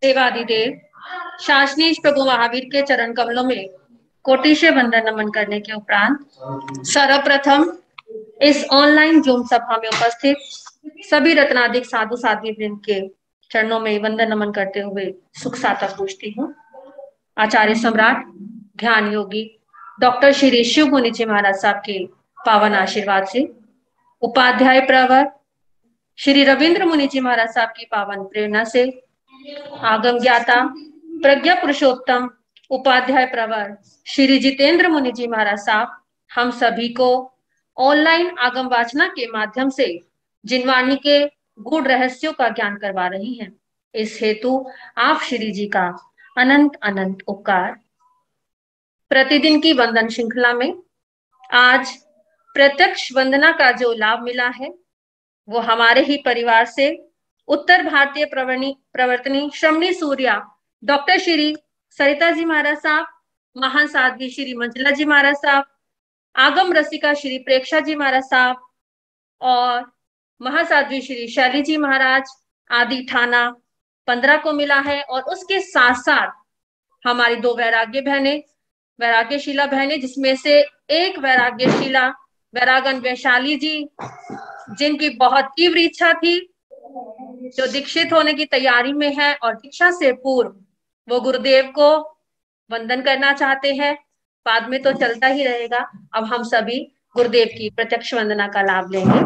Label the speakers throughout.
Speaker 1: देवादिदेव शासनीश प्रभु महावीर के चरण कमलों में कोटि से वंदन नमन करने के उपरांत सर्वप्रथम इस ऑनलाइन जूम सभा में उपस्थित सभी रत्नाधिक साधु साध्वी वृंद के चरणों में वंदन नमन करते हुए सुख साता पूछती हूँ। आचार्य सम्राट ध्यान योगी डॉक्टर श्री शिव मुनि जी महाराज साहब के पावन आशीर्वाद से, उपाध्याय प्रवर श्री रविंद्र मुनि जी महाराज साहब की पावन प्रेरणा से, आगम ज्ञाता प्रज्ञा पुरुषोत्तम उपाध्याय प्रवर श्री जितेंद्र मुनि जी महाराज साहब हम सभी को ऑनलाइन आगम वाचना के माध्यम से जिनवाणी के गूढ़ रहस्यों का ज्ञान करवा रही हैं। इस हेतु आप श्री जी का अनंत अनंत उपकार। प्रतिदिन की वंदन श्रृंखला में आज प्रत्यक्ष वंदना का जो लाभ मिला है वो हमारे ही परिवार से उत्तर भारतीय प्रवर्तनी श्रमणी सूर्या डॉक्टर श्री सरिता जी महाराज साहब, महान साध्वी श्री मंजुला जी महाराज साहब, आगम रसिका श्री प्रेक्षा जी महाराज साहब और महासाध्वी श्री शैली जी महाराज आदि ठाना 15 को मिला है। और उसके साथ साथ हमारी 2 वैराग्यशीला बहनें, जिसमें से एक वैराग्यशीला वैरागन वैशाली जी, जिनकी बहुत तीव्र इच्छा थी, जो दीक्षित होने की तैयारी में है और दीक्षा से पूर्व वो गुरुदेव को वंदन करना चाहते हैं। बाद में तो चलता ही रहेगा। अब हम सभी गुरुदेव की प्रत्यक्ष वंदना का लाभ लेंगे।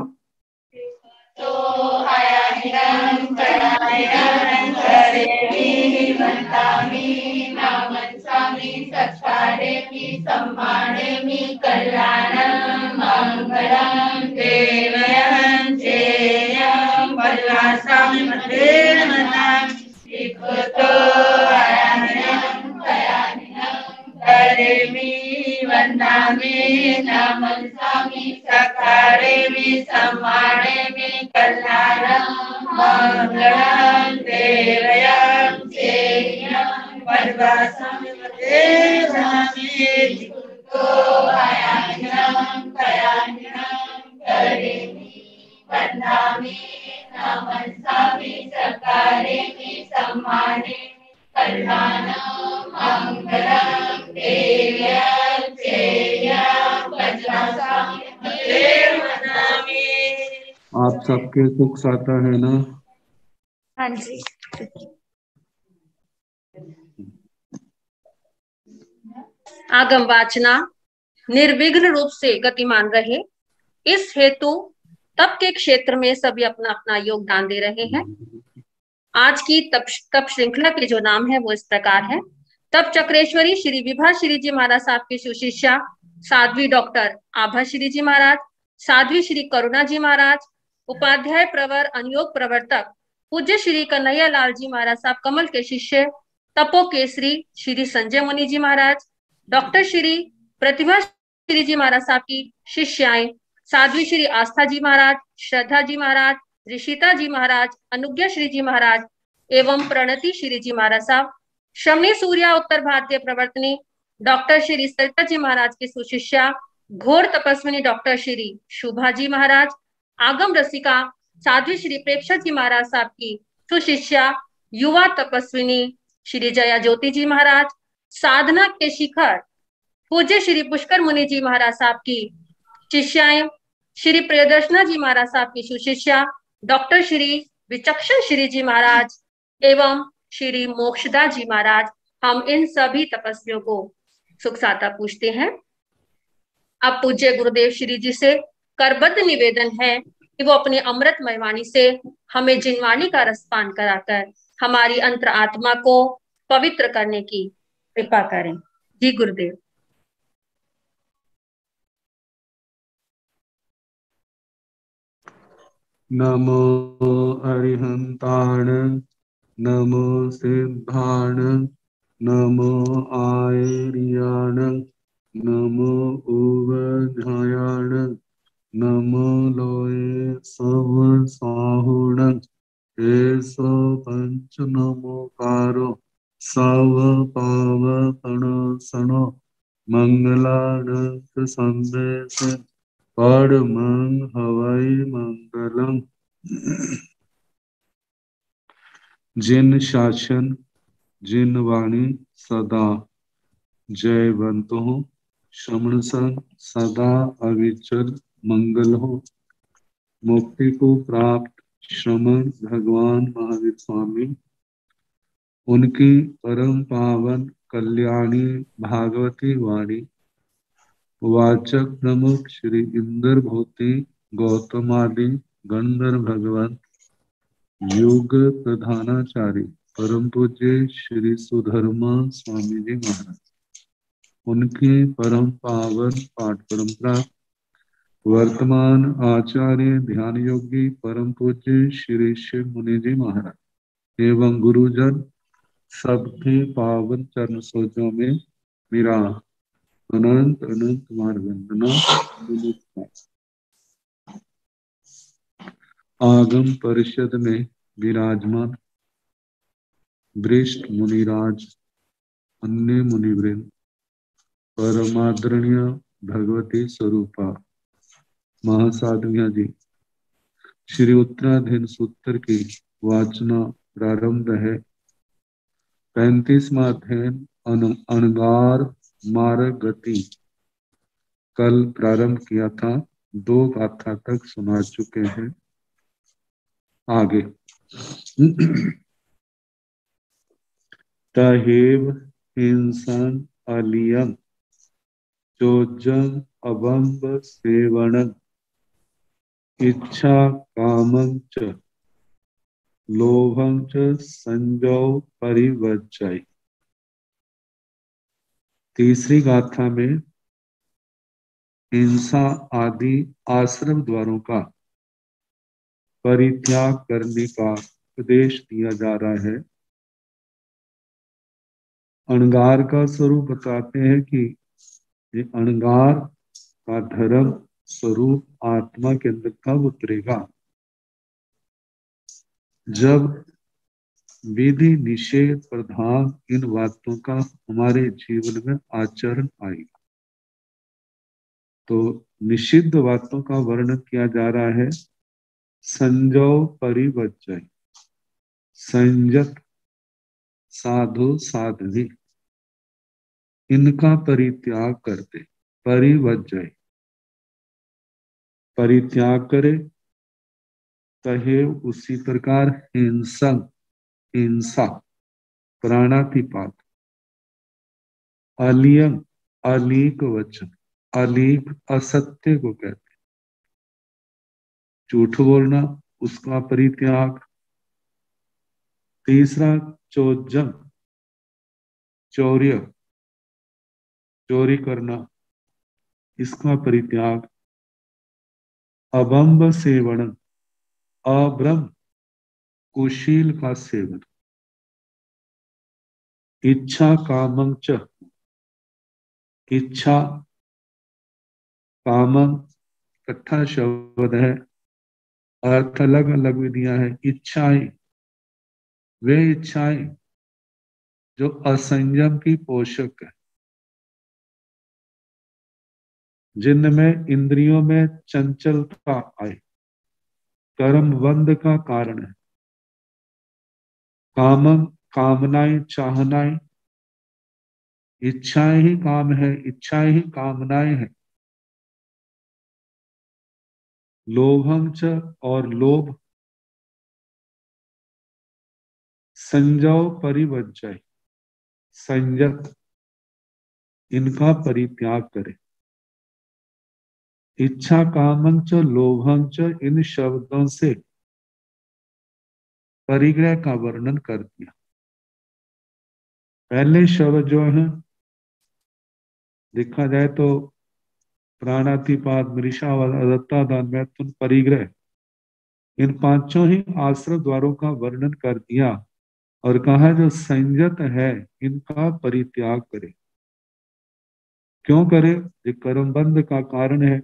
Speaker 2: वंदामि नमस्कामि सकारेमि सम्मानेमि कल्याणं मंगलं देवयं चेयं वरदासं देवामि तो आयान्यं कयान्यं करेमि वंदामि नमस्कामि सकारेमि सम्मानेमि कल्याणं मंगलं देवयं
Speaker 3: आप सबके सुख साता है ना?
Speaker 1: हाँ जी। आगम वाचना निर्विघ्न रूप से गतिमान रहे, इस हेतु तप के क्षेत्र में सभी अपना अपना योगदान दे रहे हैं। आज की तप श्रृंखला के जो नाम है वो इस प्रकार है। तप चक्रेश्वरी श्री विभा श्री जी महाराज साहब की सुशिष्या साध्वी डॉक्टर आभा श्री जी महाराज, साध्वी श्री करुणा जी महाराज, उपाध्याय प्रवर अनुयोग प्रवर्तक पूज्य श्री कन्हैया लाल जी महाराज साहब कमल के शिष्य तपो केसरी श्री संजय मुनि जी महाराज, डॉक्टर श्री प्रतिभा श्री जी महाराज साहब की शिष्याएं साध्वी श्री आस्था जी महाराज, श्रद्धा जी महाराज, ऋषिता जी महाराज, अनुज्ञा श्री जी महाराज एवं प्रणति श्री जी महाराज साहब, श्रमणी सूर्या उत्तर भारतीय प्रवर्तनी डॉक्टर श्री सरिता जी महाराज की सुशिष्या घोर तपस्विनी डॉक्टर श्री शुभा जी महाराज, आगम रसिका साध्वी श्री प्रेक्षा जी महाराज साहब की सुशिष्या युवा तपस्विनी श्री जया ज्योति जी महाराज, साधना के शिखर पूज्य श्री पुष्कर मुनि जी महाराज साहब की शिष्याएं श्री प्रियदर्शना जी महाराज साहब की सुशिष्या डॉक्टर श्री विचक्षण श्री जी महाराज एवं श्री मोक्षदा जी महाराज। हम इन सभी तपस्वियों को सुख साता पूछते हैं। अब पूज्य गुरुदेव श्री जी से करबद्ध निवेदन है कि वो अपनी अमृतमय वाणी से हमें जिनवाणी का रसपान कराकर हमारी अंतर आत्मा को पवित्र करने की कृपा करें। जी गुरुदेव।
Speaker 3: नमो अरिहंताण, नमो सिद्धाण, नमो आयर्याण, नमो उवध्यायाण, नमो लोये सव साहुण, एस पंच नमोकारो सव पावकण सणो मंगलानंद संदेश परमं हवै मंगलम्। जिन शासन जिन वाणी सदा जयवंत हो, श्रवण संग सदा अविचल मंगल हो। मुक्ति को प्राप्त श्रमण भगवान महावीर स्वामी, उनकी परम पावन कल्याणी भागवती वाणी वाचक प्रमुख श्री इंद्र भूति गौतमादि गंधर्व भगवान योग प्रधानाचार्य परम पूज्य श्री सुधर्मा स्वामी जी महाराज, उनकी परम पावन पाठ परंपरा वर्तमान आचार्य ध्यान योगी परम पूज्य श्री शिव मुनि जी महाराज एवं गुरुजन सबके पावन चरण सोजों में मेरा अनंत अनंत मार वंदना नमस्कार। आगम परिषद में विराजमान वरिष्ठ मुनिराज, अन्य मुनिवृंद, परमादरणीय भगवती स्वरूपा महासाधुया जी, श्री उत्तराधीन सूत्र की वाचना प्रारंभ है। 35वां अध्ययन अणगार मार्ग गति कल प्रारंभ किया था, 2 गाथा तक सुना चुके हैं। आगे तहेव हिंसन अलियम चोजम अबंब सेवणं इच्छा कामं च लोभं च संजौ परिवर्जय। तीसरी गाथा में हिंसा आदि आश्रम द्वारों का परित्याग करने का उपदेश दिया जा रहा है। अणगार का स्वरूप बताते हैं कि ये अणगार का धर्म स्वरूप आत्मा के अंदर कब उतरेगा, जब विधि निषेध प्रधान इन बातों का हमारे जीवन में आचरण आएगा। तो निषिद्ध बातों का वर्णन किया जा रहा है। संजो परिवर्जय, संयत साधु साध्वी इनका परित्याग करते, परिवर्जय परित्याग करे। कहे उसी प्रकार हिंसक हिंसा प्राणातिपात, अलियम अलीक वचन, अलीक असत्य को कहते, झूठ बोलना उसका परित्याग। तीसरा चोजम चौर्य, चोरी करना, इसका परित्याग। अबंब सेवन, अब्रह्म कुशील का सेवन। इच्छा कामं च, इच्छा कामं इकट्ठा शब्द है, अर्थ अलग अलग विधियां हैं। इच्छाएं, वे इच्छाएं जो असंयम की पोषक है, जिनमें इंद्रियों में चंचलता आए, कर्म बंध का कारण है। कामम कामनाएं, चाहनाएं, इच्छाएं ही काम है, इच्छाएं ही कामनाएं हैं। लोभम च, और लोभ। संजो परिवर्जय, संयत इनका परित्याग करे। इच्छा कामं च लोभम च, इन शब्दों से परिग्रह का वर्णन कर दिया। पहले शब्द जो है देखा जाए तो प्राणातिपात, मृषावाद, अदत्तादान, मैथुन, परिग्रह, इन पांचों ही आश्रम द्वारों का वर्णन कर दिया और कहा जो संयत है इनका परित्याग करे। क्यों करे? ये कर्म बंध का कारण है,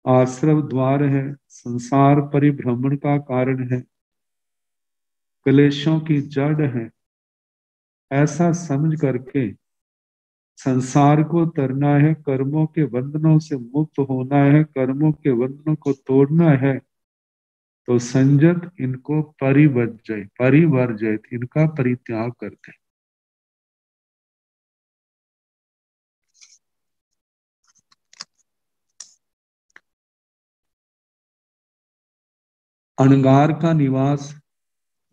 Speaker 3: आश्रम द्वार है, संसार परिभ्रमण का कारण है, क्लेशों की जड़ है। ऐसा समझ करके संसार को तरना है, कर्मों के बंधनों से मुक्त होना है, कर्मों के बंधनों को तोड़ना है, तो संयत इनको परिवर्जय इनका परित्याग करते हैं। अणगार का निवास,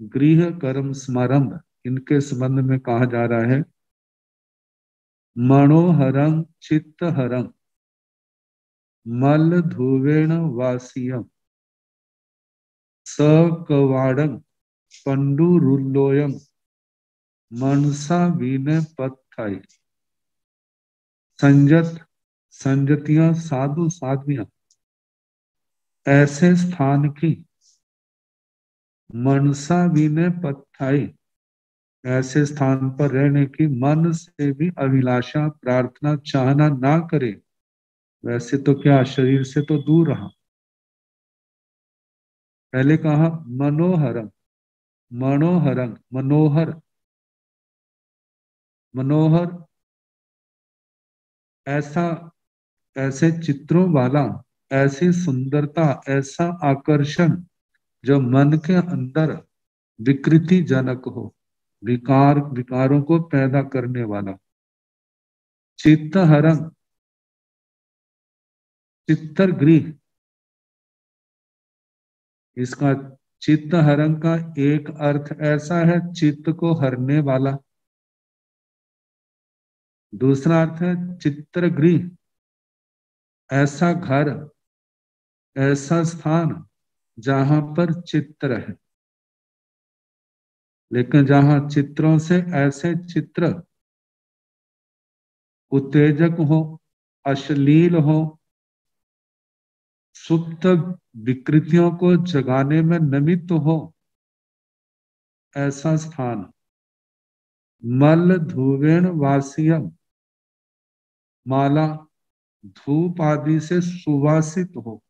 Speaker 3: गृह कर्म समारंभ, इनके संबंध में कहा जा रहा है मनोहरं चित्तहरं मल धुवेण वासियम सकवाडं पंडुरुल्लोयम मनसा विनय पत्थाई। संजतियां साधु साध्वियां ऐसे स्थान की, मनसा विनय पत्थाई ऐसे स्थान पर रहने की, मन से भी अभिलाषा प्रार्थना चाहना ना करे। वैसे तो क्या शरीर से तो दूर रहा। पहले कहा मनोहरम, मनोहरम मनोहर, मनोहर ऐसा, ऐसे चित्रों वाला, ऐसी सुंदरता, ऐसा आकर्षण जो मन के अंदर विकृति जनक हो, विकारों को पैदा करने वाला। चित्तहरम, चित्तगृह, इसका चित्तहरण का एक अर्थ ऐसा है चित्त को हरने वाला, दूसरा अर्थ है चित्रगृह, ऐसा घर, ऐसा स्थान जहां पर चित्र है। लेकिन जहां चित्रों से ऐसे चित्र उत्तेजक हो, अश्लील हो, सुप्त विकृतियों को जगाने में निमित्त हो, ऐसा स्थान। मल धुवेण वासियम, माला धूप आदि से सुवासित हो।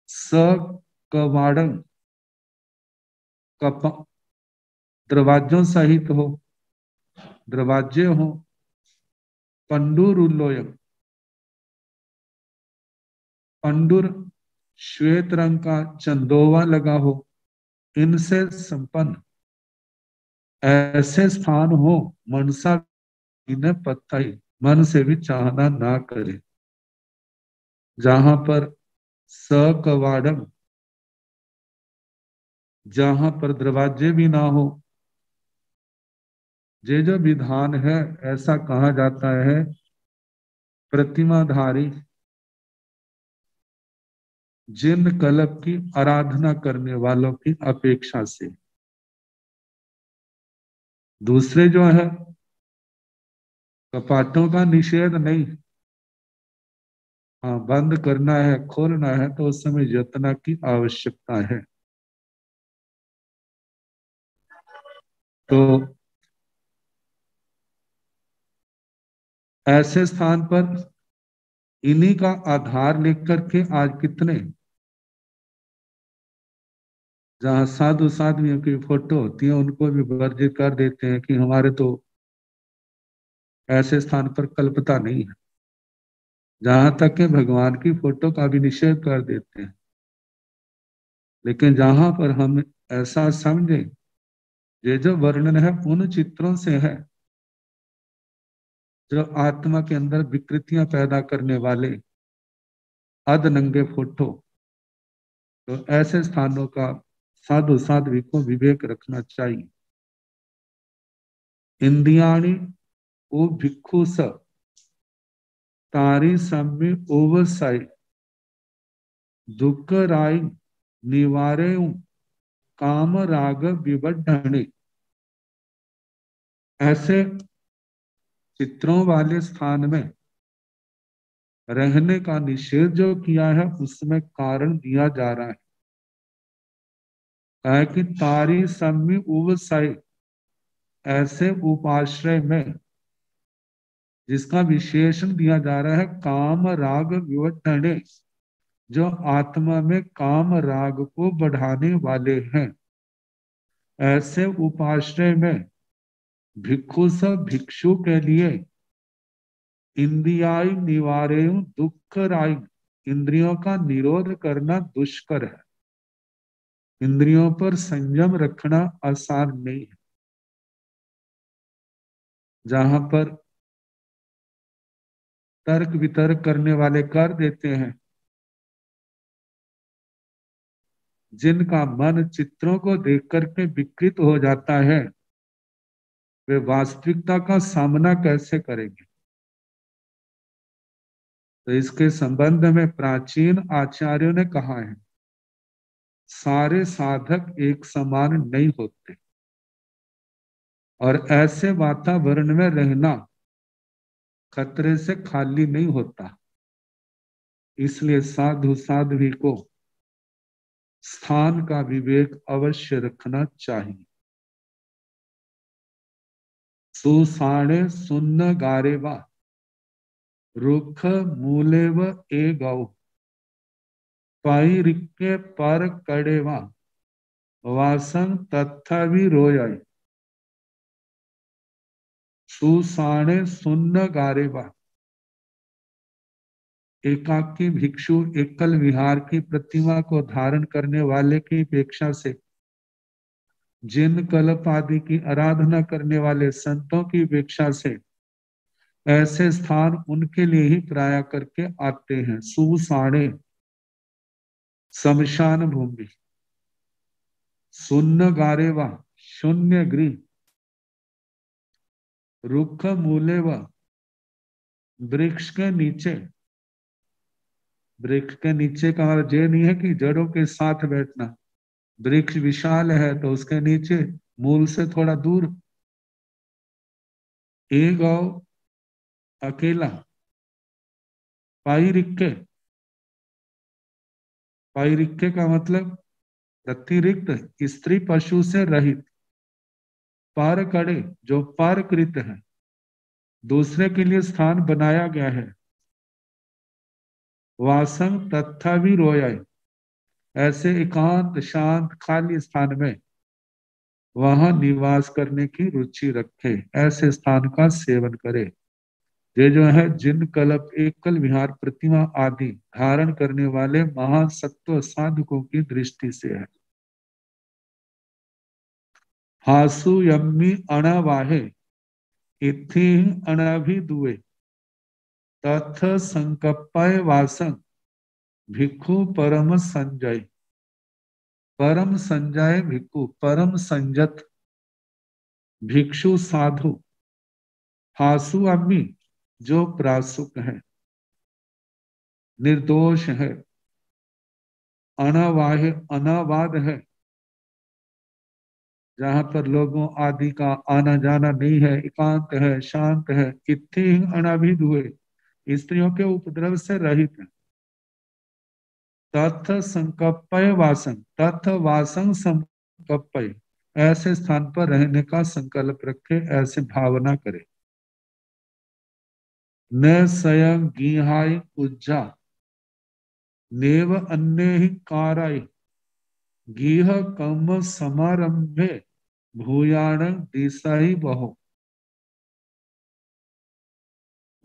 Speaker 3: सकवाड़ं, दरवाजों सहित हो, दरवाजे हो। पंडुरुल्लोयम, पंडुर श्वेत रंग का चंदोवा लगा हो, इनसे संपन्न ऐसे स्थान हो, मनसा इन्हें पत्थाई मन से भी चाहना ना करे, जहां पर सकवाड़म, जहां पर दरवाजे भी ना हो। ये जो विधान है, ऐसा कहा जाता है प्रतिमाधारी जिन कल्प की आराधना करने वालों की अपेक्षा से। दूसरे जो है कपाटों का निषेध नहीं, हाँ बंद करना है, खोलना है तो उस समय यत्न की आवश्यकता है। तो ऐसे स्थान पर इन्हीं का आधार लेकर के आज कितने, जहां साधु साध्वियों की फोटो होती है उनको भी वर्जित कर देते हैं कि हमारे तो ऐसे स्थान पर कल्पता नहीं है। जहां तक के भगवान की फोटो का भी निषेध कर देते हैं। लेकिन जहां पर हम ऐसा समझे, ये जो वर्णन है उन चित्रों से है जो आत्मा के अंदर विकृतियां पैदा करने वाले अधनंगे फोटो, तो ऐसे स्थानों का साधु साध्वी को विवेक रखना चाहिए। इंद्रियाणि ओ भिक्षु स तारी सम्य ओवसाई दुख राय निवारे काम राग विबढ़ने। ऐसे चित्रों वाले स्थान में रहने का निषेध जो किया है उसमें कारण दिया जा रहा है कि तारी सम्य उवसाई, ऐसे उपाश्रय में जिसका विशेषण दिया जा रहा है काम राग विबढ़ने, जो आत्मा में काम राग को बढ़ाने वाले हैं। ऐसे उपाश्रय में भिक्षु के लिए इंद्रियाय निवारे दुख राय, इंद्रियों का निरोध करना दुष्कर है। इंद्रियों पर संयम रखना आसान नहीं है। जहां पर तर्क वितर्क करने वाले कर देते हैं, जिनका मन चित्रों को देख करके विकृत हो जाता है, वे वास्तविकता का सामना कैसे करेंगे। तो इसके संबंध में प्राचीन आचार्यों ने कहा है, सारे साधक एक समान नहीं होते और ऐसे वातावरण में रहना खतरे से खाली नहीं होता। इसलिए साधु साध्वी को स्थान का विवेक अवश्य रखना चाहिए। सुसाणे सुन्न गारेवा रुख मूलेव ए गौ पाई रिक्के पर कड़ेवा वासंग तथा भी रोय। सुसाणे सुन्न गारेवा, एकाकी भिक्षु एकल विहार की प्रतिमा को धारण करने वाले की अपेक्षा से जिन कल्प आदि की आराधना करने वाले संतों की अपेक्षा से ऐसे स्थान उनके लिए ही प्राय करके आते हैं। सुसाणे शमशान भूमि, सुन्न गारेवा शून्य गृह, रुख मूले व वृक्ष के नीचे। वृक्ष के नीचे का मतलब ये नहीं है कि जड़ों के साथ बैठना, वृक्ष विशाल है तो उसके नीचे मूल से थोड़ा दूर। एक गौ अकेला, पाई रिक्के, पाई रिक्के का मतलब अतिरिक्त स्त्री पशु से रहित। पार कड़े जो पारकृत है, दूसरे के लिए स्थान बनाया गया है। वासंग तथा भी रोयाय, ऐसे एकांत शांत खाली स्थान में वहां निवास करने की रुचि रखे, ऐसे स्थान का सेवन करे। ये जो है जिन कल्प एकल विहार प्रतिमा आदि धारण करने वाले महासत्व साधकों की दृष्टि से है। हासु यम्मी अणवाहे इथि अणभिदुए तथ संकप्पय वासं भिक्षु परम संजय। परम संजय भिक्षु, परम संजत भिक्षु साधु। हासु अम्मी जो प्रासुक है, निर्दोष है, अनावाह अनावाद है, जहां पर लोगों आदि का आना जाना नहीं है, एकांत है, शांत है। इत्थि अनाभिद हुए, स्त्रियों के उपद्रव से रहित है। तथ संकप्पय वासं, तथ वासं संकप्पय, ऐसे स्थान पर रहने का संकल्प रखे, ऐसे भावना करे। न स्वयं गीहाय उज्जा नेव अन्य ही काराय गीह कम समारंभे भूयाण दिशाई बहो।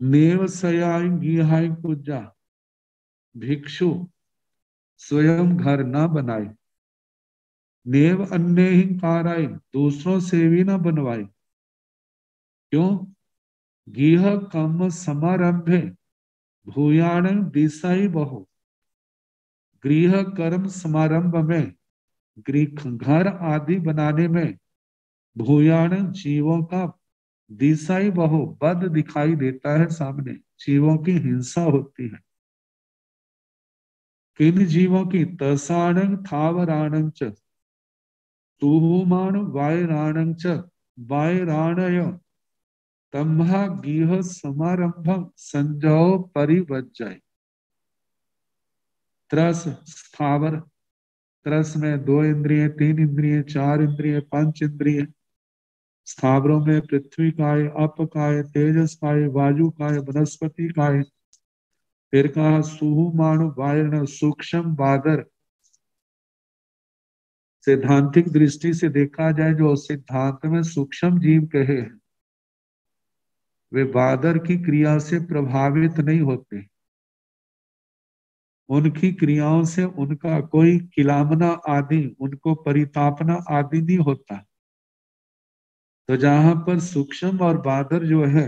Speaker 3: नेव सयाय गीहाय पूजा, भिक्षु स्वयं घर न बनाए, नेव अन्य ही काराय दूसरों से भी न बनवाए। क्यों? गीह कम समारंभे भूयाण दिशाई बहो, गृह कर्म समारंभ में, गृह घर आदि बनाने में भूयाण जीवों का दिशाई बहु बद दिखाई देता है। सामने जीवों की हिंसा होती है। किन जीवों की? तसाणं थावराणं च तुहुमाण वायराणं च वायराणय तम्हा गीह समारंभं संजो परिवज्जय। त्रस स्थावर, त्रस में 2 इंद्रिय, 3 इंद्रिय, 4 इंद्रिय, 5 इंद्रिय। स्थावरों में पृथ्वी काय, अप काय, तेजस काय, वायु काय, वनस्पति काय। फिर कहा सुहुमाणु वायण, सूक्ष्म बादर। सैद्धांतिक दृष्टि से देखा जाए, जो सिद्धांत में सूक्ष्म जीव कहे हैं, वे बादर की क्रिया से प्रभावित नहीं होते। उनकी क्रियाओं से उनका कोई किलामना आदि, उनको परितापना आदि नहीं होता। तो जहां पर सूक्ष्म और बादर जो है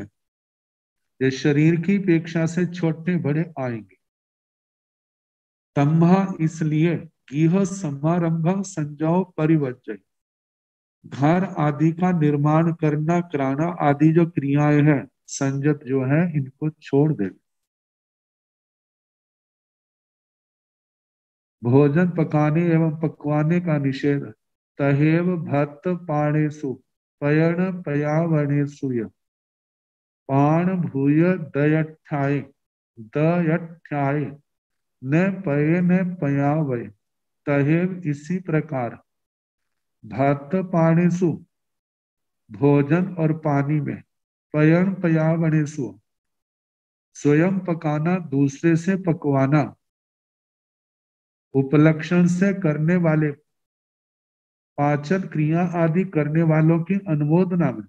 Speaker 3: ये शरीर की अपेक्षा से छोटे बड़े आएंगे। तम्हा इसलिए गृह समारंभ संजो परिवर्जय, घर आदि का निर्माण करना कराना आदि जो क्रियाएं हैं संजत जो है इनको छोड़ दे। भोजन पकाने एवं पकवाने का निषेध। तहेव भक्त पाणेसु पयण पयावणेसु पाण भूय दयठाए दयठाए न पये न पयावय। तहेव इसी प्रकार भक्त पाणेसु भोजन और पानी में, पयण पयावणेसु स्वयं पकाना दूसरे से पकवाना, उपलक्षण से करने वाले पाचन क्रिया आदि करने वालों की अनुमोदना में,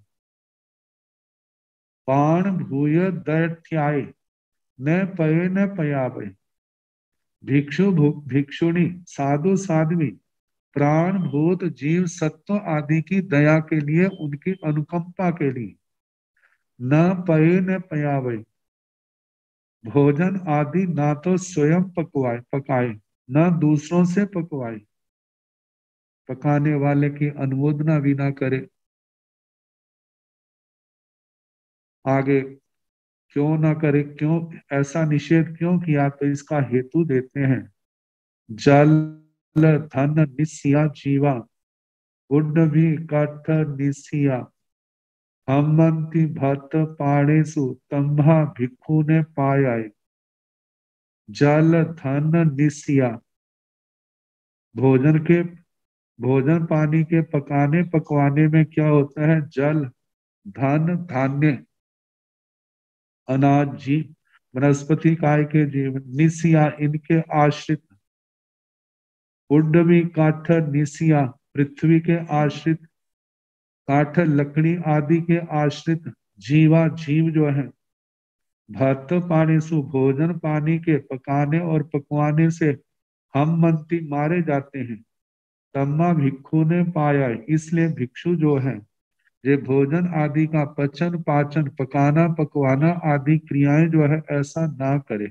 Speaker 3: पाण भूय दैत्याय न पये न पयावय। भिक्षु भिक्षुणी साधु साध्वी प्राण भूत जीव सत्व आदि की दया के लिए, उनकी अनुकंपा के लिए न पये न पयावय, भोजन आदि ना तो स्वयं पकाए न दूसरों से पकवाए, पकाने वाले की अनुमोदना भी ना करे। आगे क्यों ना करे, क्यों ऐसा निषेध क्यों किया, तो इसका हेतु देते हैं। जल धन निस्सिया जीवा भी कठ निस्सिया हमंति भट्ट पाणेसु तम्भा भिक्षु ने पाया। जल धन निस्सिया, भोजन के भोजन पानी के पकाने पकवाने में क्या होता है, जल धन धान्य अनाज जी वनस्पति काय के जीव, निसिया इनके आश्रित, उड्डवी काठ निसिया पृथ्वी के आश्रित, काठ लकड़ी आदि के आश्रित जीवा जीव जो है, भक्त पानी सु भोजन पानी के पकाने और पकवाने से हम मंती मारे जाते हैं। तम्मा भिक्षु ने पाया, इसलिए भिक्षु जो है ये भोजन आदि का पचन पाचन पकाना पकवाना आदि क्रियाएं जो है ऐसा ना करे।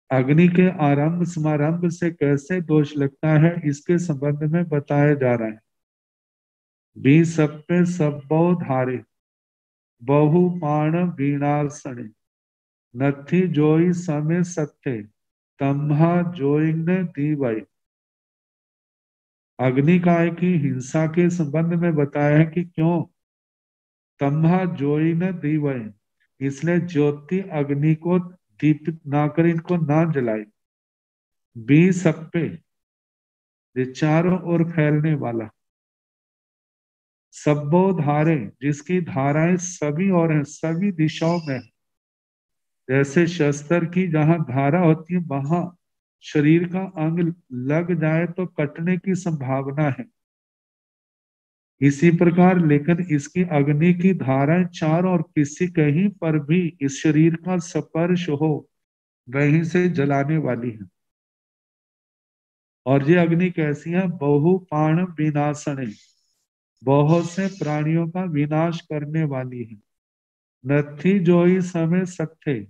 Speaker 3: अग्नि के आरंभ समारंभ से कैसे दोष लगता है इसके संबंध में बताया जा रहा है। बी सब पे सबो धारे बहु पाण वीणासने नथी जोई समय सत्य तम्हा जोइंग दीवाई। अग्निकाय की हिंसा के संबंध में बताया है कि क्यों तम्हा जोई न दीवय, इसलिए ज्योति अग्नि को दीपित ना कर इनको ना जलाए। बी सप्पे ये चारों ओर फैलने वाला, सब्बो धारे जिसकी धाराएं सभी ओर हैं सभी दिशाओं में, जैसे शस्त्र की जहां धारा होती है वहां शरीर का अंग लग जाए तो कटने की संभावना है, इसी प्रकार लेकिन इसकी अग्नि की धाराएं चार और किसी कहीं पर भी इस शरीर का स्पर्श हो वहीं से जलाने वाली है। और ये अग्नि कैसी है, बहु प्राण विनाशने, बहुत से प्राणियों का विनाश करने वाली है। नथी जोई समय सत्य,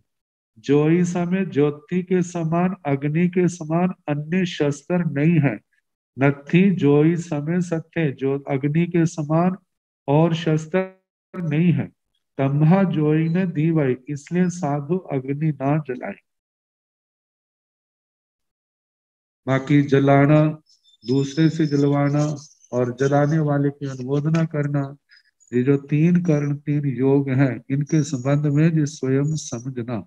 Speaker 3: जोई समय ज्योति के समान अग्नि के समान अन्य शस्त्र नहीं है। नथी जोई समय सत्य, जो अग्नि के समान और शस्त्र नहीं है। तम्हा जोई ने दीवाई, इसलिए साधु अग्नि ना जलाए। बाकी जलाना, दूसरे से जलवाना और जलाने वाले की अनुमोदना करना, ये जो तीन कर्ण तीन योग हैं इनके संबंध में जो स्वयं समझना।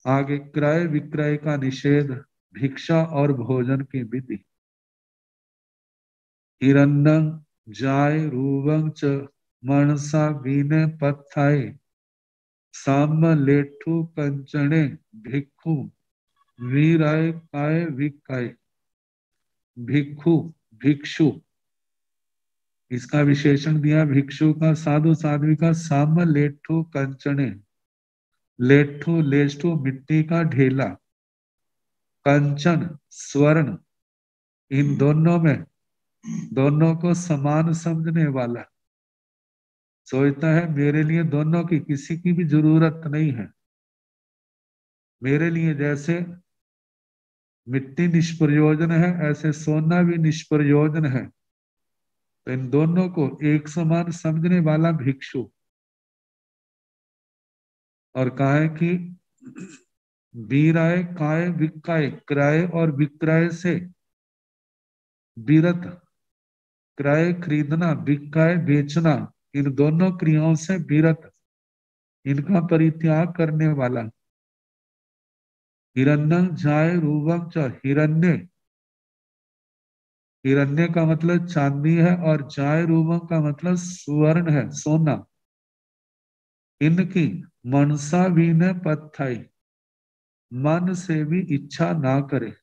Speaker 3: आगे क्रय विक्रय का निषेध, भिक्षा और भोजन की विधि। हिरण्यं जाय रूवं च मनसा वीने पत्थाय साम लेठु कंचने भिक्षु वीराय काय विकाय। भिक्षु भिक्षु इसका विशेषण दिया भिक्षु का, साधु साध्वी का, साम लेठु कंचने लेठू लेष्ठू मिट्टी का ढेला, कंचन स्वर्ण, इन दोनों में दोनों को समान समझने वाला सोचता है मेरे लिए दोनों की किसी की भी जरूरत नहीं है। मेरे लिए जैसे मिट्टी निष्प्रयोजन है ऐसे सोना भी निष्प्रयोजन है। तो इन दोनों को एक समान समझने वाला भिक्षु, और कहा है कि बीराय काय विकाय, क्रय और विक्रय से विरत, क्रय खरीदना, विक्रय बेचना, इन दोनों क्रियाओं से विरत, इनका परित्याग करने वाला। हिरण्यं जाय रूपम च, हिरण्य, हिरण्य का मतलब चांदी है और जाय रूपम का मतलब स्वर्ण है, सोना। इनकी मनसा भी न पत्थाई, मन से भी इच्छा ना करे।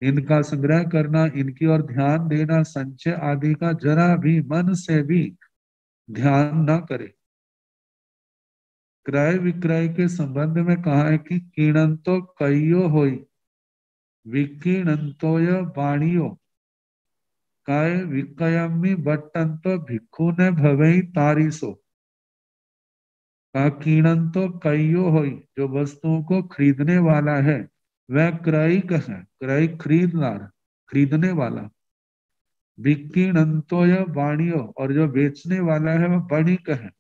Speaker 3: इनका संग्रह करना, इनकी ओर ध्यान देना, संचय आदि का जरा भी मन से भी ध्यान ना करे। क्रय विक्रय के संबंध में कहा है कि कीणंतो कईयो होई, विकीणंतोय बाणियो, काय विकयमी बट्टंतो भिक्खु ने भवई तारिसो। का कीणंतो कईयो होई, जो वस्तुओं को खरीदने वाला है वह क्रयिक है, क्रय खरीददार, खरीदने वाला। विकीणंतो या वाणियो, और जो बेचने वाला है वह वणिक है,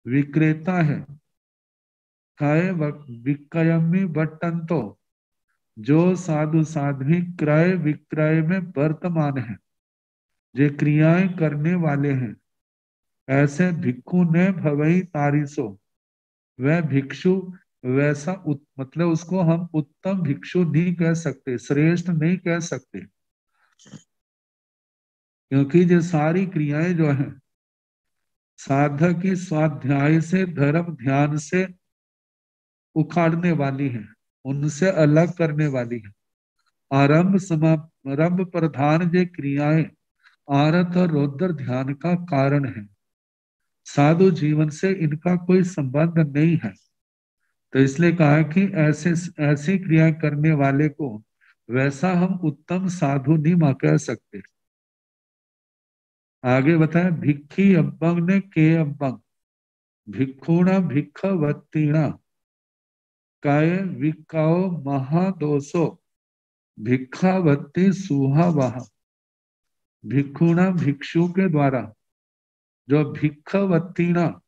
Speaker 3: विक्रेता है। काय विकयमी बट्टंतो, जो साधु साध्वी क्रय विक्रय में वर्तमान है, जो क्रियाएं करने वाले हैं, ऐसे भिक्खु ने भवई तारिसो, वह भिक्षु वैसा मतलब उसको हम उत्तम भिक्षु नहीं कह सकते, श्रेष्ठ नहीं कह सकते, क्योंकि ये सारी क्रियाएं जो है साधक की स्वाध्याय से, धर्म ध्यान से उखाड़ने वाली है, उनसे अलग करने वाली है। आरंभ समारंभ प्रधान ये क्रियाएं आरत और रौद्र ध्यान का कारण है, साधु जीवन से इनका कोई संबंध नहीं है। तो इसलिए कहा कि ऐसी क्रिया करने वाले को वैसा हम उत्तम साधु नहीं कह सकते। आगे बताए भिक्खी अब्बंग ने के अब्बंग, भिक्षुणा भिक्षवत्तीणा, काय विकाओ महादोषो, भिक्षावत्ती सुहावह। भिक्षुणा भिक्षु के द्वारा, जो भिक्षवत्तीणा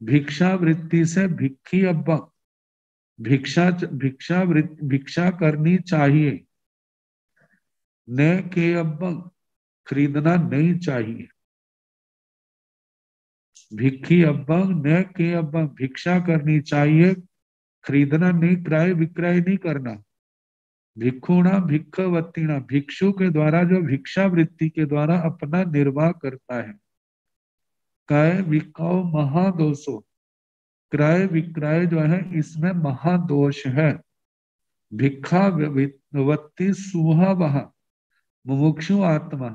Speaker 3: भिक्षा वृत्ति से, भिक्खी अब्बा भिक्षा करनी चाहिए, न के अब्बा खरीदना नहीं चाहिए। भिक्खी अब्बा न के अब्बा, भिक्षा करनी चाहिए, खरीदना नहीं, क्रय विक्रय नहीं करना। भिक्षुणा भिक्षवत्तीणा, भिक्षु के द्वारा जो भिक्षा वृत्ति के द्वारा अपना निर्वाह करता है। काय विकाओ महादोषो, क्रय विक्रय जो है इसमें महादोष है। भिक्षा वत्ती सुहावह, मुमुक्षु आत्मा,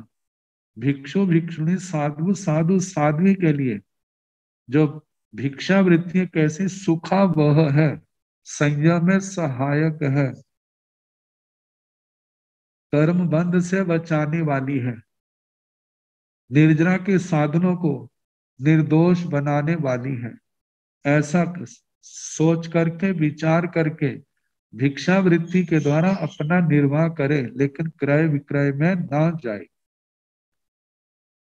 Speaker 3: भिक्षु भिक्षुणी साधु साधु साध्वी के लिए जो भिक्षा वृत्ति कैसी सुखा वह है, संयम में सहायक है, कर्म बंध से बचाने वाली है, निर्जरा के साधनों को निर्दोष बनाने वाली है। ऐसा सोच करके, विचार करके भिक्षा वृत्ति के द्वारा अपना निर्वाह करे, लेकिन क्रय विक्रय में ना जाए।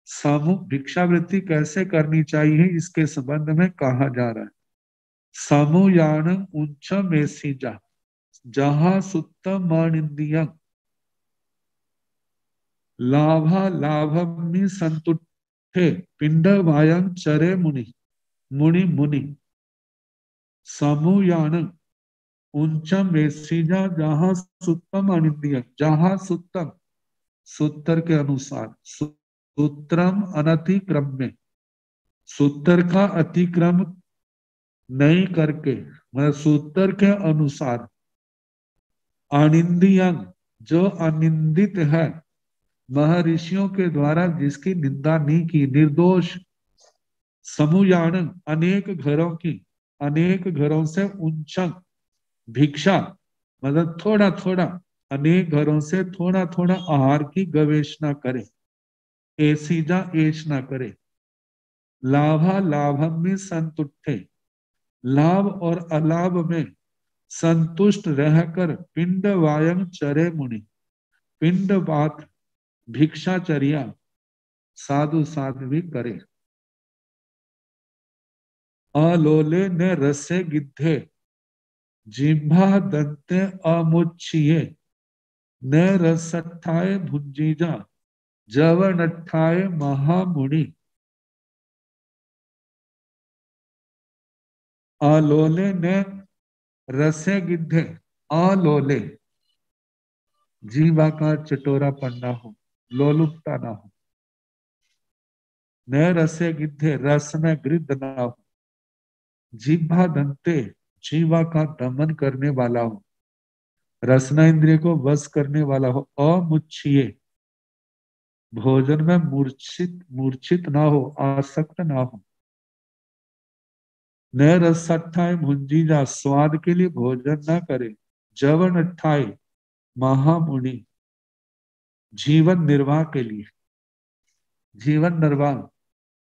Speaker 3: सामूहिक भिक्षा वृत्ति कैसे करनी चाहिए इसके संबंध में कहा जा रहा है। सामूयान उच्च में सीजा, जहां सुत्तम मानिंदियं, लाभा लाभमी संतुष्टे, पिंड वायं चरे मुनि, मुनि मुनि। समूयान उच्चम वेसीजा, जहां सुत्तम अनिंदियं, जहां सुत्तम सूत्र के अनुसार, सूत्रम अनतिक्रम्य, सूत्र का अतिक्रम नहीं करके, मतलब सूत्र के अनुसार, अनिंदियं जो अनिंदित है, महर्षियों के द्वारा जिसकी निंदा नहीं की, निर्दोष। समूयान अनेक घरों की, अनेक घरों से उंचक भिक्षा, मतलब थोड़ा थोड़ा, अनेक घरों से थोड़ा थोड़ा आहार की गवेषणा करे, ऐसीजा ऐश ना करे। लाभा लाभम में संतुष्टे, लाभ और अलाभ में संतुष्ट रहकर पिंड वायम चरे मुनि, पिंड बात भिक्षाचर्या साधु साध्वी करे। अलोले ने रसे गिद्धे, जिह्वा दंते अमुच्छिए, न रसठाए भुंजीजा, जवनठाए महामुनि। अलोले ने रसे गिद्धे, अलोले जीवा का चटोरा पन्ना हो, लोलुपता ना हो। न रसे गिद्धे, रस में गृद्ध ना हो। जीवा दंते, जीवा का दमन करने वाला हो, रसना इंद्रिय को वश करने वाला हो। अमुच्छिए, भोजन में मूर्छित मूर्छित ना हो, आसक्त ना हो। न रसठाए भुंजीजा, स्वाद के लिए भोजन ना करे। जवन अठाए, महामुनि, जीवन निर्वाह के लिए, जीवन निर्वाह,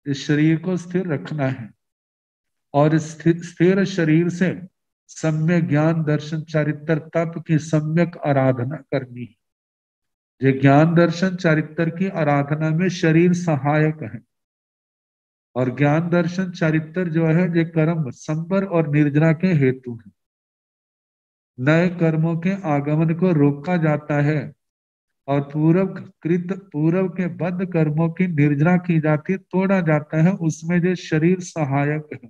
Speaker 3: इस शरीर को स्थिर रखना है और स्थिर शरीर से सम्यक ज्ञान दर्शन चारित्र तप की सम्यक आराधना करनी है। ये ज्ञान दर्शन चारित्र की आराधना में शरीर सहायक है और ज्ञान दर्शन चारित्र जो है ये कर्म संबर और निर्जरा के हेतु है। नए कर्मों के आगमन को रोका जाता है और पूर्व के बद्ध कर्मों की निर्जरा की जाती है, तोड़ा जाता है, उसमें जो शरीर सहायक है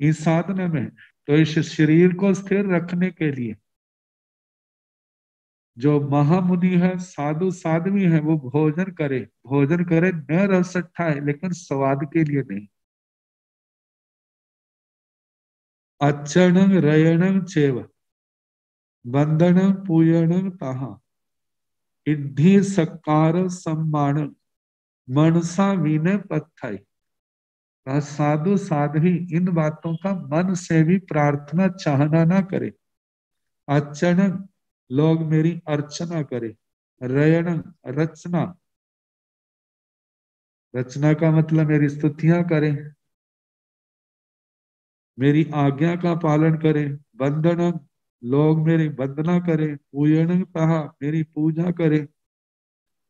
Speaker 3: इस साधना में। तो इस शरीर को स्थिर रखने के लिए जो महामुनि है, साधु साध्वी है, वो भोजन करे, भोजन करे न रस है लेकिन स्वाद के लिए नहीं। अच्छणं रयणं चेव बंधनं पूयणं ताहा, इद्धि सकार सम्मान मनसा विनय पत्थाई। साधु साध्वी इन बातों का मन से भी प्रार्थना चाहना ना करे। अच्छणं, लोग मेरी अर्चना करे। रयणं, रचना, रचना का मतलब मेरी स्तुतियां करें, मेरी आज्ञा का पालन करें। वंदनम, लोग मेरी वंदना करें। पूजन कहा, मेरी पूजा करें।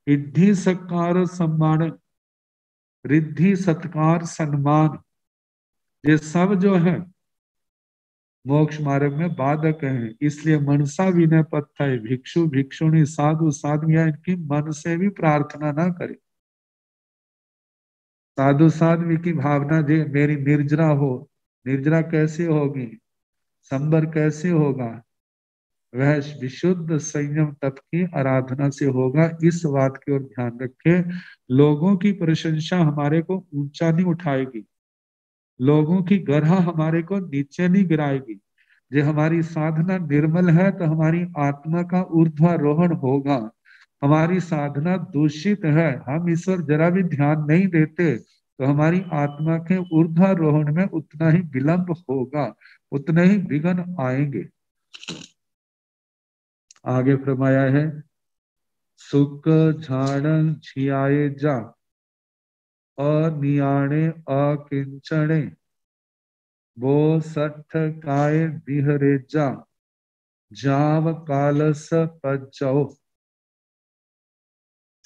Speaker 3: रिद्धि सत्कार सम्मान, रिद्धि सत्कार सम्मान, ये सब जो है मोक्ष मार्ग में बाधक है। इसलिए मनसा विनय पत्थर, भिक्षु भिक्षुणी साधु साध्वियां इनकी मन से भी प्रार्थना ना करे। साधु साध्वी की भावना जे मेरी निर्जरा हो। निर्जरा कैसे होगी, संबर कैसे होगा, वह विशुद्ध संयम तप की आराधना से होगा। इस बात की ओर ध्यान रखे। लोगों की प्रशंसा हमारे को ऊंचा नहीं उठाएगी, लोगों की गरहा हमारे को नीचे नहीं गिराएगी। जो हमारी साधना निर्मल है तो हमारी आत्मा का ऊर्ध्वारोहण होगा। हमारी साधना दूषित है, हम ईश्वर जरा भी ध्यान नहीं देते, तो हमारी आत्मा के ऊर्ध्वारोहण में उतना ही विलंब होगा, उतने ही विघ्न आएंगे। आगे फरमाया है, सुख झाड़ झियाए जा, अनियाणे अकिंचणे, वो सठ काय बिहरे जा, जाव कालस पचौ।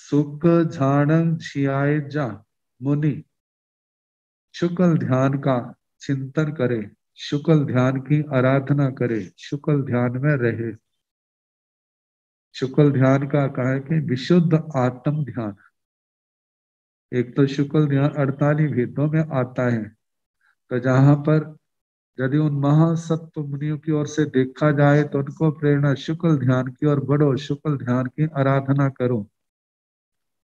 Speaker 3: सुख झाड़ं झियाए जा, मुनि शुक्ल ध्यान का चिंतन करे, शुक्ल ध्यान की आराधना करे, शुक्ल ध्यान में रहे। शुक्ल ध्यान का कहा है कि विशुद्ध आत्म ध्यान। एक तो शुक्ल ध्यान 48 वेदों में आता है, तो जहां पर यदि उन महासत्व मुनियों की ओर से देखा जाए तो उनको प्रेरणा शुक्ल ध्यान की ओर बढ़ो, शुक्ल ध्यान की आराधना करो।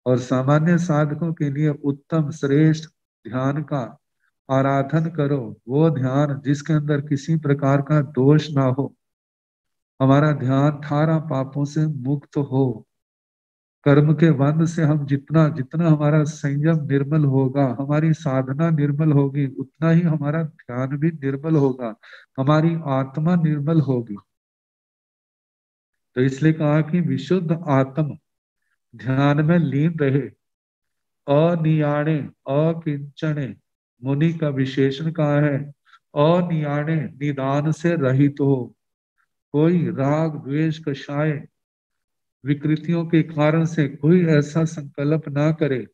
Speaker 3: और सामान्य साधकों के लिए उत्तम श्रेष्ठ ध्यान का आराधन करो, वो ध्यान जिसके अंदर किसी प्रकार का दोष ना हो, हमारा ध्यान 18 पापों से मुक्त हो। कर्म के बंध से हम जितना जितना हमारा संयम निर्मल होगा, हमारी साधना निर्मल होगी, उतना ही हमारा ध्यान भी निर्मल होगा, हमारी आत्मा निर्मल होगी। तो इसलिए कहा कि विशुद्ध आत्म ध्यान में लीन रहे, अनियाणे अकिंचने, मुनि का विशेषण कहा है, अनियाणे निदान से रहित हो, कोई राग द्वेष कषाय विकृतियों के कारण से कोई ऐसा संकल्प ना करे।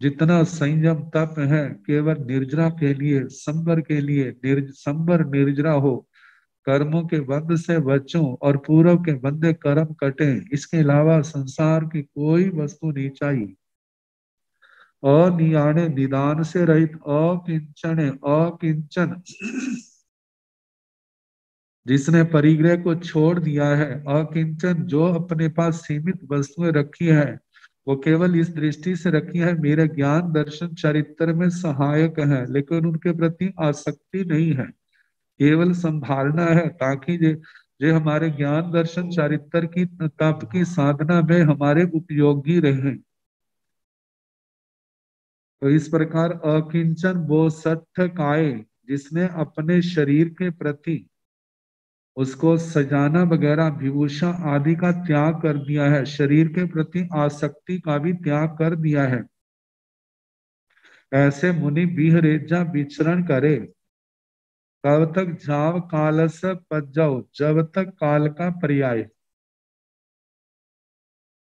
Speaker 3: जितना संयम तप है केवल निर्जरा के लिए, संबर के लिए, संबर निर्जरा हो, कर्मों के बंध से बचूं और पूर्व के बंधे कर्म कटे, इसके अलावा संसार की कोई वस्तु नहीं चाहिए। अनियाणे निदान से रहित, अकिंचन अकिंचन जिसने परिग्रह को छोड़ दिया है, अकिंचन जो अपने पास सीमित वस्तुएं रखी है, वो केवल इस दृष्टि से रखी है मेरे ज्ञान दर्शन चरित्र में सहायक है, लेकिन उनके प्रति आसक्ति नहीं है, केवल संभालना है ताकि जे हमारे ज्ञान दर्शन चरित्र की तप की साधना में हमारे उपयोगी रहे। तो इस प्रकार अकिंचन वो सठ काय, जिसने अपने शरीर के प्रति उसको सजाना वगैरह विभूषण आदि का त्याग कर दिया है, शरीर के प्रति आसक्ति का भी त्याग कर दिया है, ऐसे मुनि बिहरेजा विचरण करे। कब तक? जाव काल से पच जाओ, जब तक काल का पर्याय,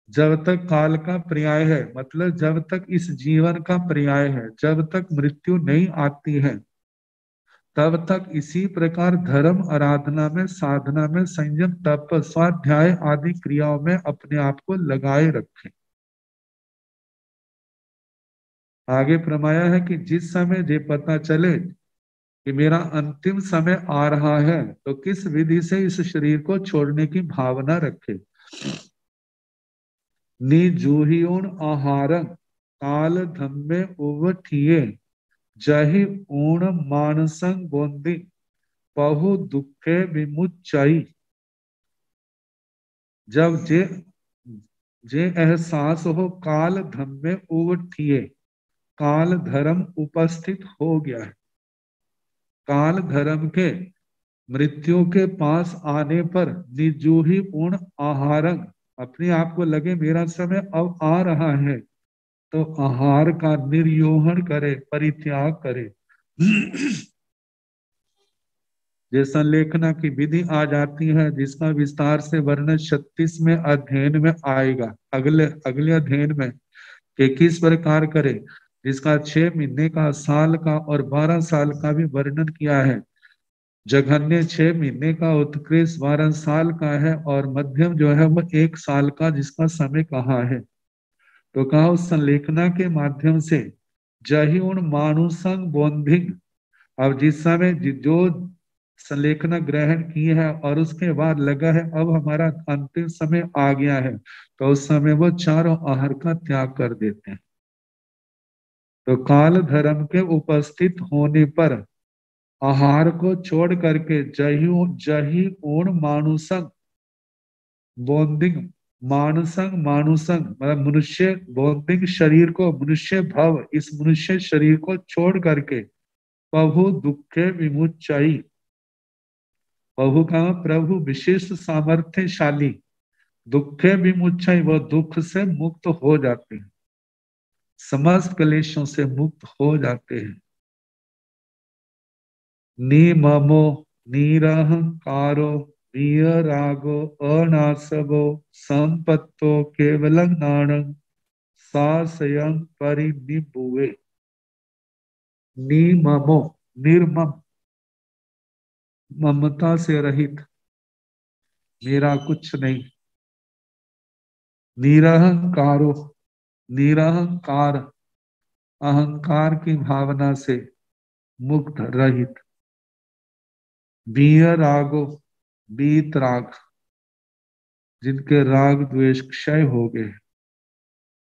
Speaker 3: जब तक काल का पर्याय है मतलब जब तक इस जीवन का पर्याय है, जब तक मृत्यु नहीं आती है, तब तक इसी प्रकार धर्म आराधना में, साधना में, संयम तप स्वाध्याय आदि क्रियाओं में अपने आप को लगाए रखें। आगे फरमाया है कि जिस समय ये पता चले कि मेरा अंतिम समय आ रहा है, तो किस विधि से इस शरीर को छोड़ने की भावना रखे। निजूहियोन आहारं काल धम्मे उवठिए, जहि ऊण मानसंग बोंदी बहु दुखे विमुच्चाई। जब जे जे एहसास हो काल धम्मे उवठिए, काल धर्म उपस्थित हो गया है, काल धर्म के मृत्यु के पास आने पर निजूही पूर्ण आहारंग, अपने आप को लगे मेरा समय अब आ रहा है, तो आहार का निर्योहन करे, परित्याग करे। ये संलेखना की विधि आ जाती है, जिसका विस्तार से वर्णन 36वें अध्ययन में आएगा, अगले अगले अध्ययन में, कि किस प्रकार करे, जिसका 6 महीने का, साल का और 12 साल का भी वर्णन किया है। जघन्य 6 महीने का, उत्कृष्ट 12 साल का है, और मध्यम जो है वो 1 साल का, जिसका समय कहा है। तो कहा उस संलेखना के माध्यम से जही उन मानुसंग बोधिंग, अब जिस समय जो संलेखना ग्रहण की है और उसके बाद लगा है अब हमारा अंतिम समय आ गया है, तो उस समय वो चारों आहार का त्याग कर देते हैं। तो काल धर्म के उपस्थित होने पर आहार को छोड़ करके जही ऊण मानुसंग बोधिंग, मानसंग मानुसंग मतलब मनुष्य, बौद्धिक शरीर को, मनुष्य भव, इस मनुष्य शरीर को छोड़ करके प्रभु दुखे विमुच्चाई, प्रभु का प्रभु विशिष्ट सामर्थ्यशाली, दुखे विमुच्चाई वह दुख से मुक्त हो जाते हैं, समस्त क्लेशों से मुक्त हो जाते हैं। निममो निरहंकारो विरागो अनासवो संपत्तो केवलं नाणं सासयं परिनिबुवे। निममो निर्मम, ममता से रहित, मेरा कुछ नहीं। निरहंकारो, निरहंकार अहंकार की भावना से मुक्त रहित। वीरागो, बीत राग, जिनके राग द्वेष क्षय हो गए।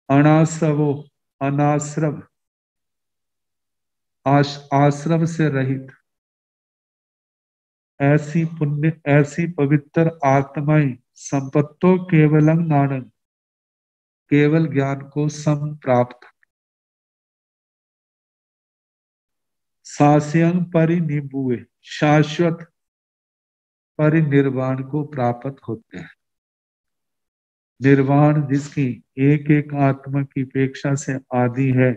Speaker 3: अनासवो, अनाश्रव, आश्रम से रहित। ऐसी पुण्य, ऐसी पवित्र आत्माएं संपत्तो केवलम नानन, केवल ज्ञान को संप्राप्त। शास्यं परिनिबुए, शाश्वत परिनिर्वाण को प्राप्त होते हैं। निर्वाण जिसकी एक एक आत्मा की अपेक्षा से आदि है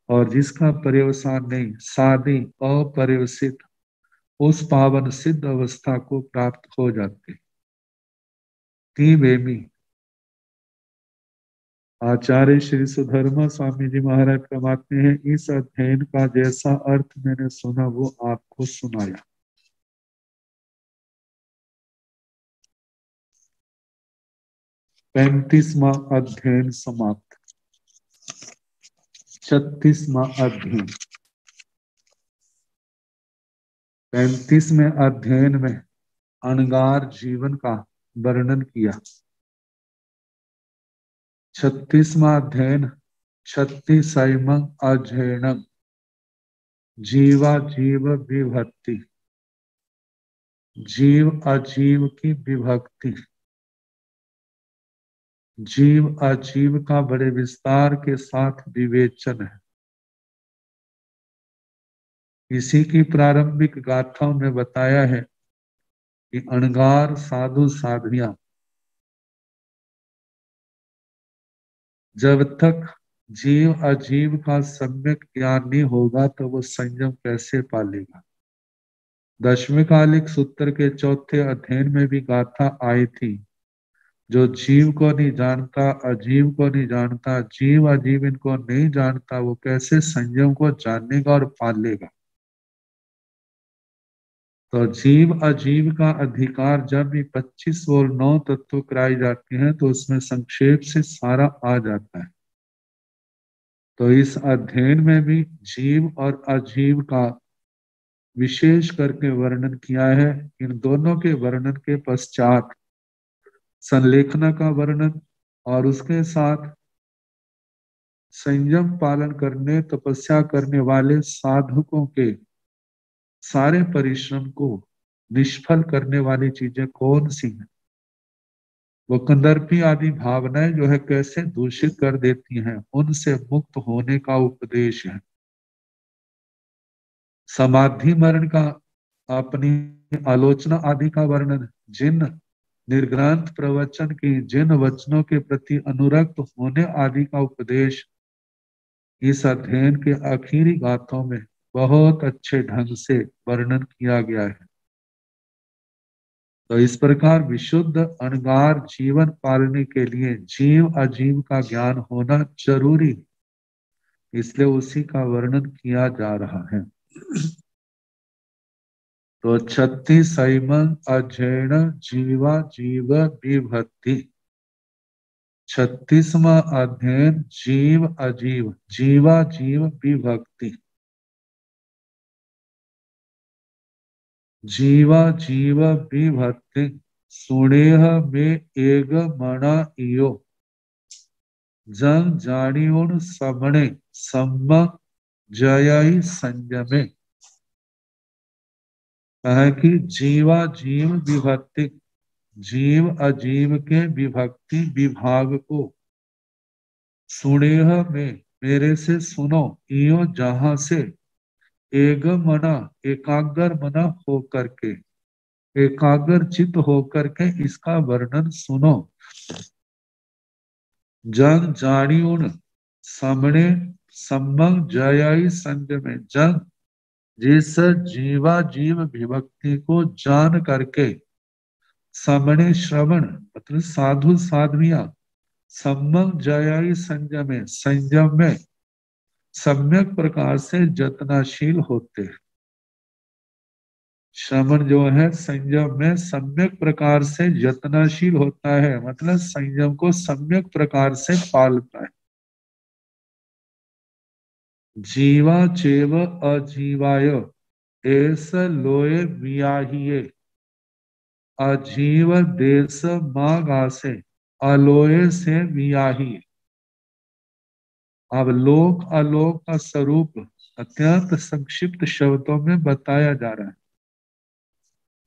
Speaker 3: और जिसका पर्यवसान नहीं, सादी अपर्यवसित, उस पावन सिद्ध अवस्था को प्राप्त हो जाते। तीवेमी आचार्य श्री सुधर्मा स्वामी जी महाराज फरमाते हैं, इस अध्ययन का जैसा अर्थ मैंने सुना वो आपको सुनाया। पैंतीसवां अध्ययन समाप्त। 36वां अध्ययन। 35वें अध्ययन में अणगार जीवन का वर्णन किया। 36वां अध्ययन 36वां अध्ययन जीवा जीव विभक्ति, जीव अजीव की विभक्ति। जीव अजीव का बड़े विस्तार के साथ विवेचन है। इसी की प्रारंभिक गाथाओं में बताया है कि अणगार साधु साधुया जब तक जीव अजीव का सम्यक ज्ञान नहीं होगा तो वो संयम कैसे पालेगा। दशवें कालिक सूत्र के चौथे अध्ययन में भी गाथा आई थी, जो जीव को नहीं जानता, अजीव को नहीं जानता, जीव अजीव इनको नहीं जानता, वो कैसे संयम को जानेगा और पालेगा। तो जीव अजीव का अधिकार जब भी 25 और 9 तत्व कराई जाती हैं तो उसमें संक्षेप से सारा आ जाता है। तो इस अध्ययन में भी जीव और अजीव का विशेष करके वर्णन किया है। इन दोनों के वर्णन के पश्चात संलेखना का वर्णन और उसके साथ संयम पालन करने, तपस्या करने वाले साधकों के सारे परिश्रम को निष्फल करने वाली चीजें कौन सी हैं, वो कंदर्पी आदि भावनाएं जो है कैसे दूषित कर देती हैं, उनसे मुक्त होने का उपदेश है। समाधि मरण का अपनी आलोचना आदि का वर्णन, जिन निर्ग्रंथ प्रवचन की, जिन वचनों के प्रति अनुरक्त होने आदि का उपदेश इस अध्ययन के आखिरी गाथों में बहुत अच्छे ढंग से वर्णन किया गया है। तो इस प्रकार विशुद्ध अणगार जीवन पालने के लिए जीव अजीव का ज्ञान होना जरूरी, इसलिए उसी का वर्णन किया जा रहा है। तो 36वां अध्ययन जीवा जीव विभक्ति। 36वां अध्ययन जीव अजीव, जीवा जीव विभक्ति। जीवा जीव विभक्ति सुनेह में एग मणा इयो जंग जानियोन समणे सम्म जयाई संयमे। कहा कि जीवा जीव विभक्ति, जीव अजीव के विभक्ति विभाग को सुनेह में मेरे से सुनो, इयो जहां से एग मना एकाग्र मना होकर के, एकाग्र चित्त होकर के इसका वर्णन सुनो। जंग जानियोन सामने सम्मंग जयाई संयमे, जंग जिस जीवा जीव विभक्ति को जान करके सामने श्रवण मतलब साधु साध्विया सम्मंग जयाई संयमे, संयम में सम्यक प्रकार से जतनाशील होते हैं। श्रवण जो है संयम में सम्यक प्रकार से यत्नशील होता है, मतलब संयम को सम्यक प्रकार से पालता है। जीवा चेव अजीवाय एस लोए वियाहिये, अजीव देश मागासे अलोय से वियाही। अब लोक अलोक का स्वरूप अत्यंत संक्षिप्त शब्दों में बताया जा रहा है।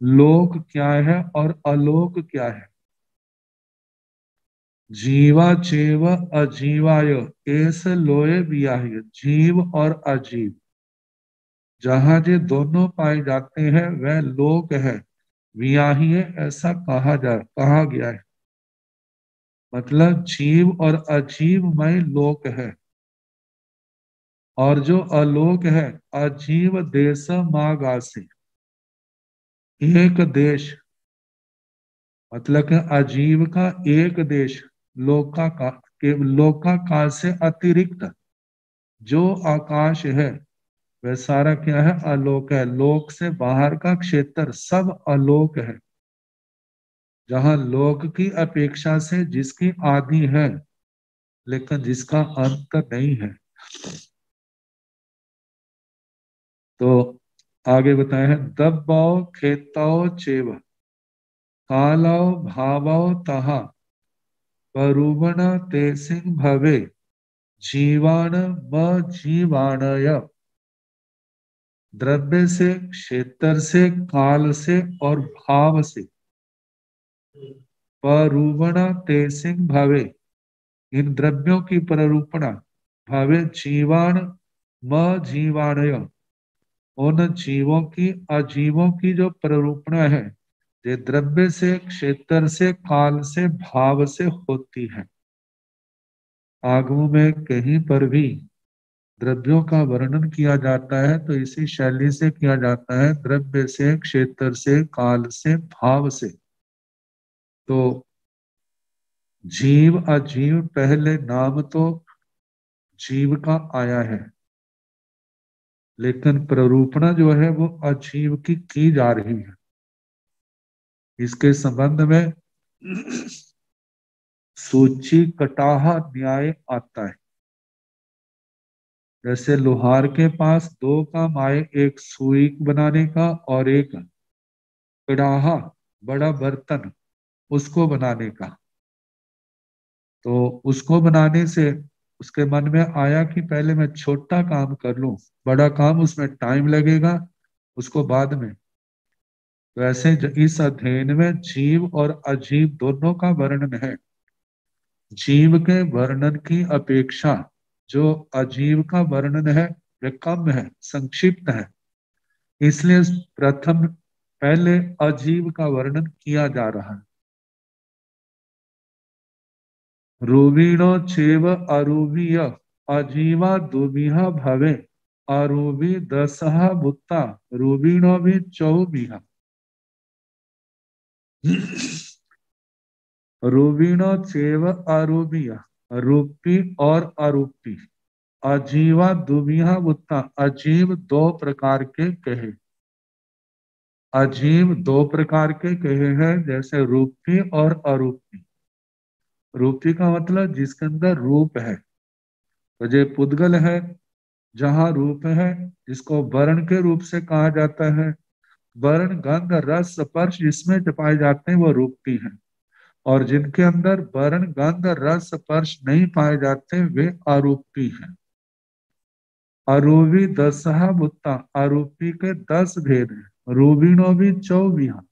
Speaker 3: लोक क्या है और अलोक क्या है। जीवा चेव अजीवाय एस लोए बियाहि। जीव और अजीव जहाँ जे दोनों पाए जाते हैं वह लोक है, बियाहि ऐसा कहा गया है। मतलब जीव और अजीवमय लोक है, और जो अलोक है अजीव देश मागासी। एक देश मतलब कि अजीव का एक देश, लोकाकाश से अतिरिक्त जो आकाश है वह सारा क्या है, अलोक है। लोक से बाहर का क्षेत्र सब अलोक है। जहां लोक की अपेक्षा से जिसकी आदि है लेकिन जिसका अंत नहीं है। तो आगे बताए हैं, दब्बाओ खेताओ चेव कालाओ भावाओ तहा परुवण ते सिंह भवे जीवाण व जीवाणय। द्रव्य से, क्षेत्र से, काल से और भाव से परूपणा तेसिंग भवे, इन द्रव्यों की प्ररूपणा, भवे जीवाण म जीवाणय, उन जीवों की अजीवों की जो प्ररूपणा है ये द्रव्य से, क्षेत्र से, काल से, भाव से होती है। आगमों में कहीं पर भी द्रव्यों का वर्णन किया जाता है तो इसी शैली से किया जाता है, द्रव्य से, क्षेत्र से, काल से, भाव से। तो जीव अजीव पहले नाम तो जीव का आया है, लेकिन प्ररूपणा जो है वो अजीव की जा रही है। इसके संबंध में सूची कटाहा न्याय आता है। जैसे लोहार के पास दो काम आए, एक सुई बनाने का और एक कड़ाहा बड़ा बर्तन उसको बनाने का। तो उसको बनाने से उसके मन में आया कि पहले मैं छोटा काम कर लूं, बड़ा काम उसमें टाइम लगेगा, उसको बाद में। तो ऐसे इस अध्ययन में जीव और अजीव दोनों का वर्णन है। जीव के वर्णन की अपेक्षा जो अजीव का वर्णन है वह कम है, संक्षिप्त है। इसलिए प्रथम पहले अजीव का वर्णन किया जा रहा है। रूबीणो चेव अरूबीय अजीवा दुबिहा भवे अरूबी दसहा बुत्ता रूबीणो भी चौबिहा। रूबीणो चेव अरूबिया, रूपी और अरूपी, अजीवा दुबिहा बुत्ता, अजीव दो प्रकार के कहे। अजीव दो प्रकार के कहे हैं, जैसे रूपी और अरूपी। रूपी का मतलब जिसके अंदर रूप है, तो ये पुद्गल है जहाँ रूप है, जिसको वर्ण के रूप से कहा जाता है। वर्ण गंध रस स्पर्श जिसमें पाए जाते हैं वो रूपी हैं, और जिनके अंदर वर्ण गंध रस स्पर्श नहीं पाए जाते वे आरूपी हैं। अरूपी दसहा बुत्ता, आरूपी के 10 भेद हैं। रूबीणो भी चौबिहा,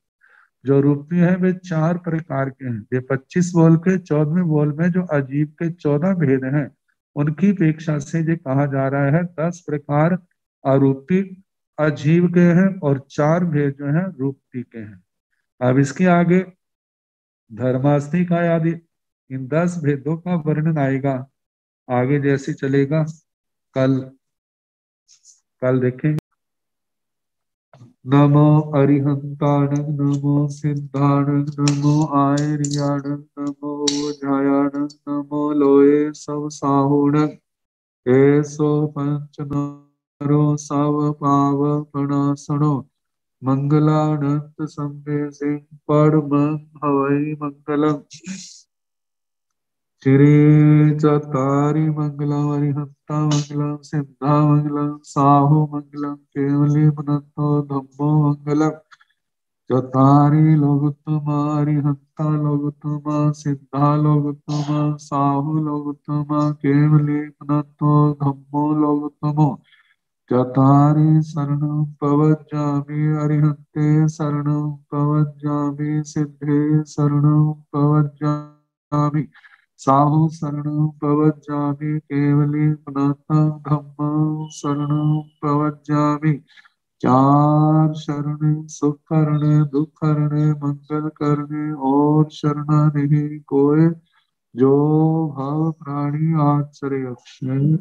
Speaker 3: जो रूपी है वे 4 प्रकार के हैं। ये 25 बोल के 14वें बोल में जो अजीब के 14 भेद हैं उनकी अपेक्षा से ये कहा जा रहा है 10 प्रकार अरूपी अजीव के हैं और 4 भेद जो हैं रूपी के हैं। अब इसके आगे धर्मास्तिक आदि इन 10 भेदों का वर्णन आएगा आगे, जैसे चलेगा कल कल देखेंगे। नमो अरिहंताणं नमो सिद्धाणं नमो आयर्याणं नमो झायाणं नमो लोये सब साहुणं एसो पंचनरो सव पाव प्रणासनो मंगलानंत संगे सिंह परम हवै मंगलम। श्री चतारी मंगलम हरिहंता मंगलम सिद्धा मंगलम साहु मंगलम केवली मनंतो धम्मो मंगलम। चतारी लोगोत्तमा हरिहंता लोगोत्तमा सिद्धा लोगोत्तमा साहु लोगोत्तमा केवली मनंतो धम्मो लोगोत्तमो। चतारी शरणं पवज्जामि अरिहन्ते शरणं पवज्जामि सिद्धे शरणं पवज्जामि साहु शरणं प्रवज्जामि केवली पुनातं धम्मं शरणं प्रवज्जामि। चार शरणे सुख करने दुख करने मंगल करने और शरणा नहीं कोय जो भव प्राणी आचरे अक्षय।